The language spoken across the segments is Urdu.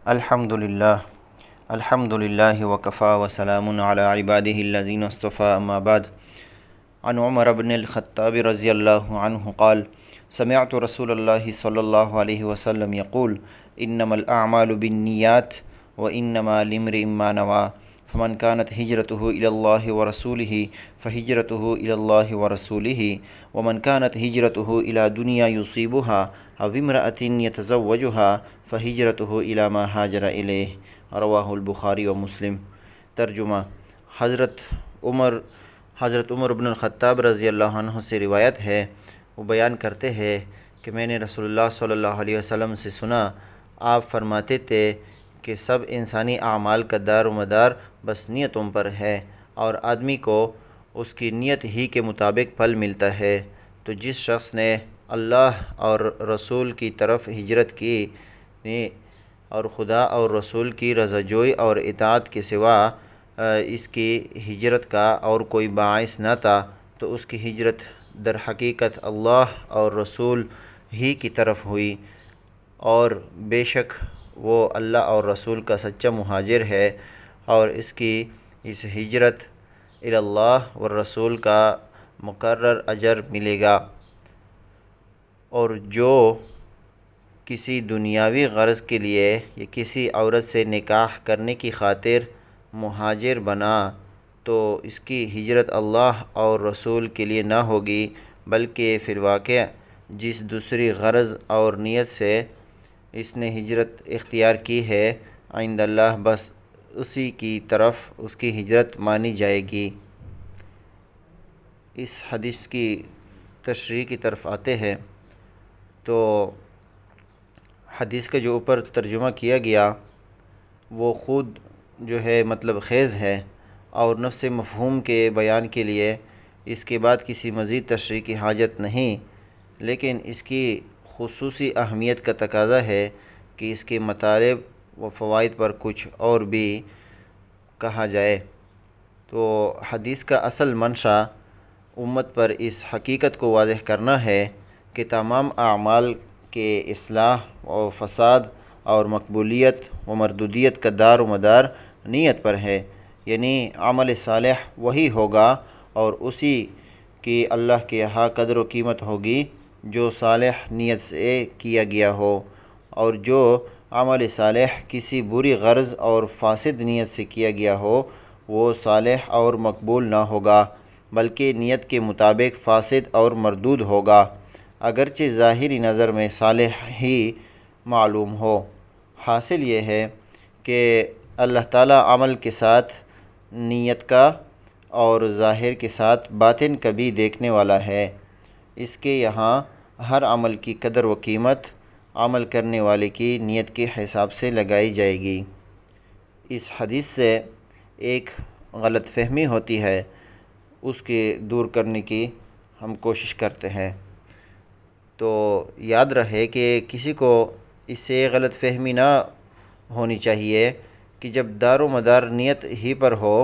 الحمد للہ وکفا وسلام علی عبادہ الذین اصطفى اما بعد عن عمر بن الخطاب رضی اللہ عنہ قال سمعت رسول اللہ صلی اللہ علیہ وسلم یقول انما الاعمال بالنیات وانما لامرئ ما نوى فمن كانت هجرته الى الله ورسوله فهجرته الى الله ورسوله ومن كانت هجرته الى دنیا يصيبها او امرأة يتزوجها فهجرته الى ما هاجر الیہ رواہ البخاری و مسلم۔ ترجمہ: حضرت عمر بن الخطاب رضی اللہ عنہ سے روایت ہے، وہ بیان کرتے ہیں کہ میں نے رسول اللہ صلی اللہ علیہ وسلم سے سنا، آپ فرماتے تھے کہ سب انسانی اعمال کا دار و مدار بس نیتوں پر ہے، اور آدمی کو اس کی نیت ہی کے مطابق پھل ملتا ہے۔ تو جس شخص نے اللہ اور رسول کی طرف ہجرت کی اور خدا اور رسول کی رضا جوئی اور اطاعت کے سوا اس کی ہجرت کا اور کوئی باعث نہ تھا، تو اس کی ہجرت در حقیقت اللہ اور رسول ہی کی طرف ہوئی، اور بے شک وہ اللہ اور رسول کا سچا مہاجر ہے، اور اس ہجرت الی اللہ والرسول کا مقرر اجر ملے گا۔ اور جو کسی دنیاوی غرض کے لیے یا کسی عورت سے نکاح کرنے کی خاطر مہاجر بنا، تو اس کی ہجرت اللہ اور رسول کے لیے نہ ہوگی، بلکہ فی الواقع جس دوسری غرض اور نیت سے اس نے ہجرت اختیار کی ہے، عند اللہ بس اسی کی طرف اس کی ہجرت مانی جائے گی۔ اس حدیث کی تشریح کی طرف آتے ہیں تو حدیث کا جو اوپر ترجمہ کیا گیا وہ خود جو ہے مطلب خیز ہے، اور نفس مفہوم کے بیان کے لیے اس کے بعد کسی مزید تشریح کی حاجت نہیں، لیکن اس کی خصوصی اہمیت کا تقاضا ہے کہ اس کے مطالب و فوائد پر کچھ اور بھی کہا جائے۔ تو حدیث کا اصل منشا امت پر اس حقیقت کو واضح کرنا ہے کہ تمام اعمال کے اصلاح و فساد اور مقبولیت و مردودیت کا دار و مدار نیت پر ہے، یعنی عمل صالح وہی ہوگا اور اسی کی اللہ کے یہاں قدر و قیمت ہوگی جو صالح نیت سے کیا گیا ہو، اور جو عمل صالح کسی بری غرض اور فاسد نیت سے کیا گیا ہو وہ صالح اور مقبول نہ ہوگا، بلکہ نیت کے مطابق فاسد اور مردود ہوگا، اگرچہ ظاہری نظر میں صالح ہی معلوم ہو۔ حاصل یہ ہے کہ اللہ تعالیٰ عمل کے ساتھ نیت کا اور ظاہر کے ساتھ باطن کا بھی دیکھنے والا ہے۔ اس کے یہاں ہر عمل کی قدر و قیمت عمل کرنے والے کی نیت کے حساب سے لگائی جائے گی۔ اس حدیث سے ایک غلط فہمی ہوتی ہے، اس کے دور کرنے کی ہم کوشش کرتے ہیں۔ تو یاد رہے کہ کسی کو اس سے غلط فہمی نہ ہونی چاہیے کہ جب دار و مدار نیت ہی پر ہو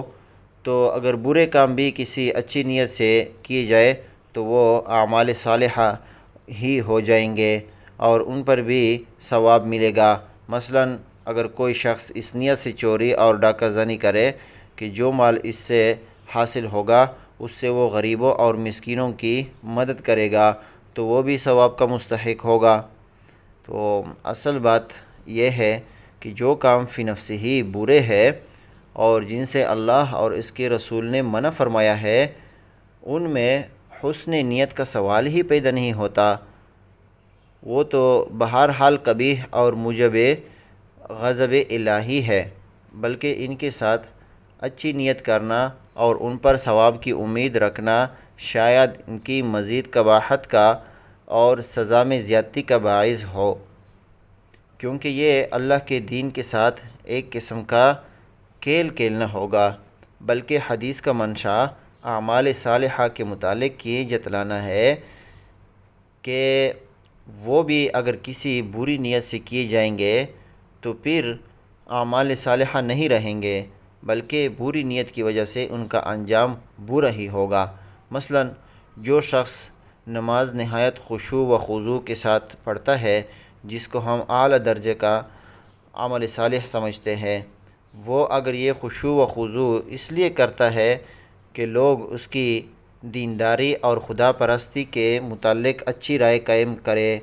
تو اگر برے کام بھی کسی اچھی نیت سے کیے جائے تو وہ اعمال صالحہ ہی ہو جائیں گے اور ان پر بھی ثواب ملے گا۔ مثلاً اگر کوئی شخص اس نیت سے چوری اور ڈاکہ زنی کرے کہ جو مال اس سے حاصل ہوگا اس سے وہ غریبوں اور مسکینوں کی مدد کرے گا تو وہ بھی ثواب کا مستحق ہوگا۔ تو اصل بات یہ ہے کہ جو کام فی نفس ہی برے ہے اور جن سے اللہ اور اس کے رسول نے منع فرمایا ہے، ان میں حسن نیت کا سوال ہی پیدا نہیں ہوتا، وہ تو بہرحال قبیح اور موجب غضب الہی ہے، بلکہ ان کے ساتھ اچھی نیت کرنا اور ان پر ثواب کی امید رکھنا شاید ان کی مزید قباحت کا اور سزا میں زیادتی کا باعث ہو، کیونکہ یہ اللہ کے دین کے ساتھ ایک قسم کا کھیل کھیلنا ہوگا، بلکہ حدیث کا منشا اعمال صالحہ کے متعلق یہ جتلانا ہے کہ وہ بھی اگر کسی بری نیت سے کیے جائیں گے تو پھر اعمال صالحہ نہیں رہیں گے، بلکہ بری نیت کی وجہ سے ان کا انجام برا ہی ہوگا۔ مثلاً جو شخص نماز نہایت خشوع و خضوع کے ساتھ پڑھتا ہے، جس کو ہم اعلیٰ درجے کا عمل صالح سمجھتے ہیں، وہ اگر یہ خشوع و خضوع اس لیے کرتا ہے کہ لوگ اس کی دینداری اور خدا پرستی کے متعلق اچھی رائے قائم کرے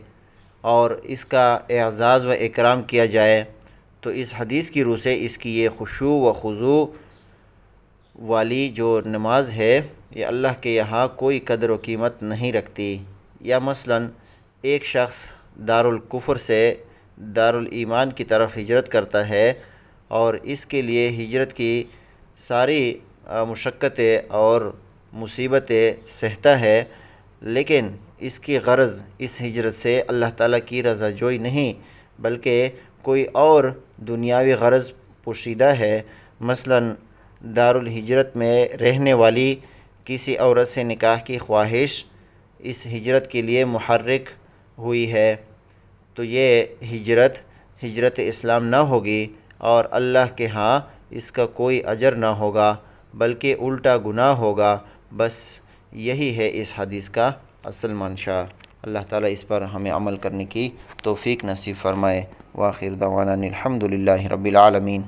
اور اس کا اعزاز و اکرام کیا جائے، تو اس حدیث کی روح سے اس کی یہ خشوع و خضوع والی جو نماز ہے یہ اللہ کے یہاں کوئی قدر و قیمت نہیں رکھتی۔ یا مثلاً ایک شخص دارالکفر سے دارالایمان کی طرف ہجرت کرتا ہے اور اس کے لیے ہجرت کی ساری مشقتیں اور مصیبتیں سہتا ہے، لیکن اس کی غرض اس ہجرت سے اللہ تعالیٰ کی رضا جوئی نہیں بلکہ کوئی اور دنیاوی غرض پوشیدہ ہے۔ مثلاً دارالہجرت میں رہنے والی کسی عورت سے نکاح کی خواہش اس ہجرت کے لیے محرک ہوئی ہے، تو یہ ہجرت اسلام نہ ہوگی اور اللہ کے ہاں اس کا کوئی اجر نہ ہوگا بلکہ الٹا گناہ ہوگا۔ بس یہی ہے اس حدیث کا اصل منشا۔ اللہ تعالیٰ اس پر ہمیں عمل کرنے کی توفیق نصیب فرمائے۔ وآخر دعوانا الحمد للہ رب العالمین۔